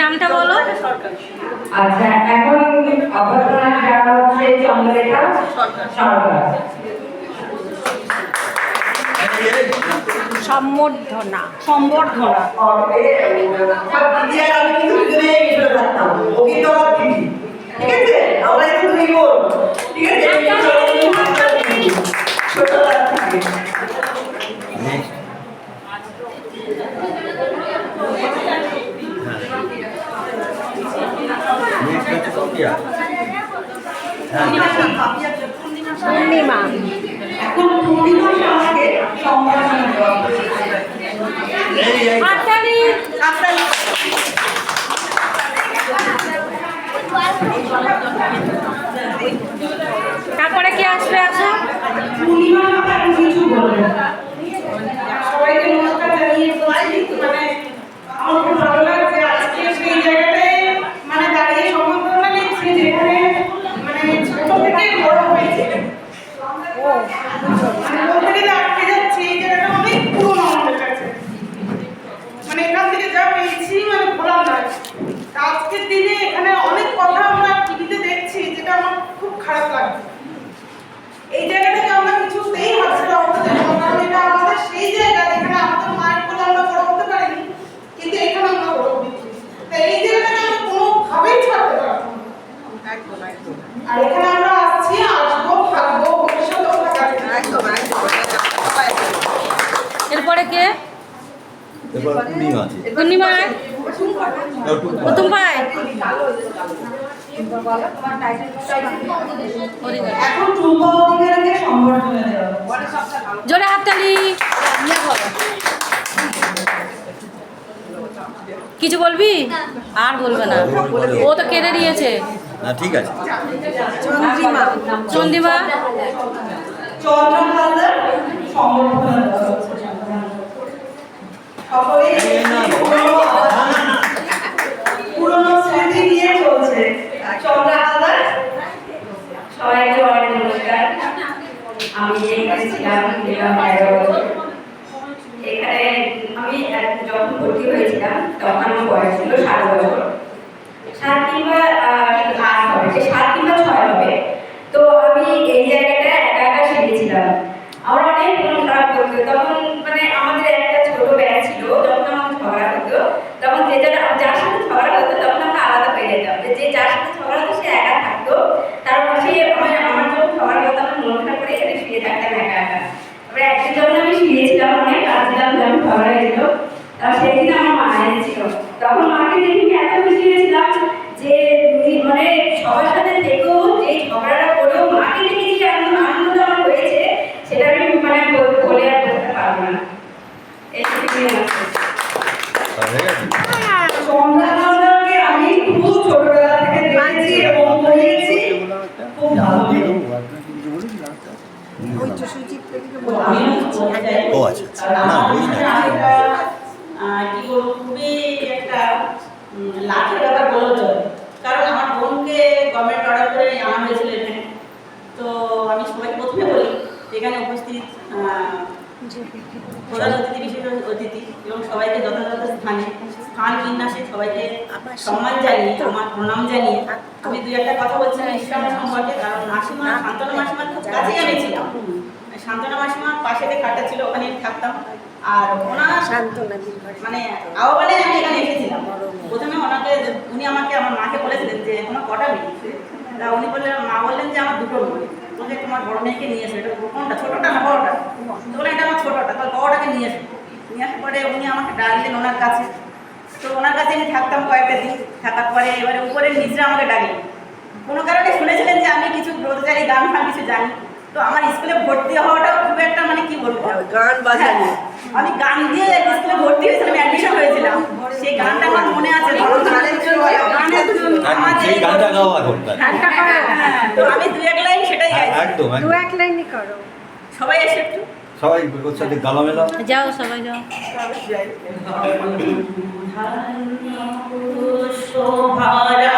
নামটা বলো। আচ্ছা, এখন অভ্যর্থনা দেওয়া হচ্ছে চন্দ্ররেখা সরকার। সম্বর্ধনা। পূর্ণিমা। এখন পূর্ণিমার সঙ্গে সম্বর্ধনা দেওয়া হচ্ছে। তারপরে কি আসবে? আসো। পূর্ণিমা কিছু বলবেন। সবাইকে নমস্কার জানিয়ে মানে আমার খুব ভালো লাগছে আজকে সেই জায়গাটায় মানে দাঁড়িয়ে সম্বর্ধনা নিচ্ছি যেখানে মানে ছোট থেকে বড় হয়েছে। বলতে গেলে আটকে যাচ্ছি, এই জায়গাটা অনেক পুরনো আমাদের কাছে। মানে এখান থেকে যা পেয়েছি মানে ভোলা নয়। আজকের দিনে এখানে অনেক কথা আমরা টিভিতে দেখছি যেটা আমার খুব খারাপ লাগছে। এই জায়গাটাকে আমরা কিছুতেই হাতছাড়া করতে দেব না, কারণ এটা আমাদের সেই জায়গা যেখানে আমাদের মায়ের কোলে আমরা বড় হতে পারিনি, কিন্তু এখানে আমরা বড় হয়েছি। তাই এই জায়গাটাকে আমরা কোনোভাবেই ছাড়তে পারবো না। আর এখানে আমরা আসছি, আসবো, থাকবো, ভবিষ্যতেও থাকা এরপরে কে? পূর্ণিমা। প্রথম ভাই এখন টুম্পা অধিকারীকে সম্বর্ধনা দেওয়া হচ্ছে। জোরে হাততালি। কিছু বলবি? আর বলবে না, ও তো কেঁদে দিয়েছে। ঠিক আছে। চন্দ্রিমা। চন্দ্র হালদার সম্বর্ধনা দেওয়া হচ্ছে। সকলে পুরনো স্মৃতি নিয়ে চলছে। চন্দ্র হালদার, সবাইকে অনেক নমস্কার। আমি এখানে ছিলাম 11 বছর। এখানে আমি যখন ভর্তি হয়েছিলাম তখন আমার বয়স ছিল 7 বছর। 7 কিংবা 8 হবে, 7 কিংবা 6 হবে। তো আমি এই জায়গাটা একা একা শিখেছিলাম। আমার অনেক মন খারাপ করতো তখন, মানে আমাদের একটা ছোট ব্যাচ ছিল, যখন আমাদের ঝগড়া হতো তখন যার সাথে ঝগড়া হতো তখন আমরা আলাদা হয়ে যেতাম। যে যার সাথে ঝগড়া হতো সে একা থাকতো, তার পাশে আমার যখন ঝগড়া হতো আমার মন খারাপ করে এখানে শুয়ে থাকতাম একা একা। তারপরে একদিন যখন আমি শুয়েছিলাম, অনেক কাঁদছিলাম, যখন ঝগড়া হয়েছিল, সেদিন আমার মা এসেছিল। তখন মাকে দেখে আমি এত খুশি হয়েছিলাম যে মানে সবার সাথে থেকেও যে ঝগড়াটা করেও মাকে দেখে যে আনন্দ আমার হয়েছে সেটা আমি মানে বলে আর বলতে পারবো না। চন্দ্রহালদারকে আমি খুব ছোটবেলা থেকে দেখেছি এবং পড়িয়েছি, খুব ভালো। খুবই একটা লাখের ব্যাপার বলা চলে, কারণ আমার বোনকে গভর্নমেন্ট অর্ডার করে আনা হয়েছিল এখানে। তো আমি সবাইকে প্রথমে বলি এখানে উপস্থিত প্রধান অতিথি, বিশেষ অতিথি এবং সবাইকে যথাযথ স্থান বিন্যাসে সবাইকে সম্মান জানিয়ে, আমার প্রণাম জানিয়ে আমি দুই একটা কথা বলছি ইসলাম সম্পর্কে। কারণ মাসিমা, শান্তনা মাসিমার খুব কাছেই আমি ছিলাম। শান্তনা মাসিমার পাশে যে খাটটা ছিল ওখানে আমি থাকতাম। আর ওনার মানে আহ্বানে আমি এখানে এসেছিলাম। প্রথমে উনি আমাকে আমার মাকে বলেছিলেন যে তোমার কটা মেয়ে? তা উনি বললেন, মা বললেন যে আমার 2টো মেয়ে। বলছে তোমার বড় মেয়েকে নিয়ে এসো। এটা কোনটা, ছোটোটা না বড়োটা? তো বলে এটা আমার ছোটোটা। তাহলে বড়োটাকে নিয়ে এসো। নিয়ে আসার পরে উনি আমাকে ডাকলেন ওনার কাছে। তো ওনার কাছে আমি থাকতাম কয়েকটা দিন। থাকার পরে এবারে উপরে নিচরা আমাকে ডাকলেন। কোনো কারণে শুনেছিলেন যে আমি কিছু ব্রতচারী গান ফান কিছু জানি। তো আমার স্কুলে ভর্তি হওয়াটাও খুব একটা মানে কি বলবো, গান বাজানো, আমি গান দিয়ে স্কুলে ভর্তি হয়েছিলাম, অ্যাডমিশন হয়েছিলাম। সেই গানটা আমার মনে আছে। তো আমি 2-1 লাইন সেটাই গাইছি। একদম 2-1 লাইনই করো। সবাই এসে একটু সবাই ওর সাথে গালা মেলা যাও, সবাই যাও। শোভারা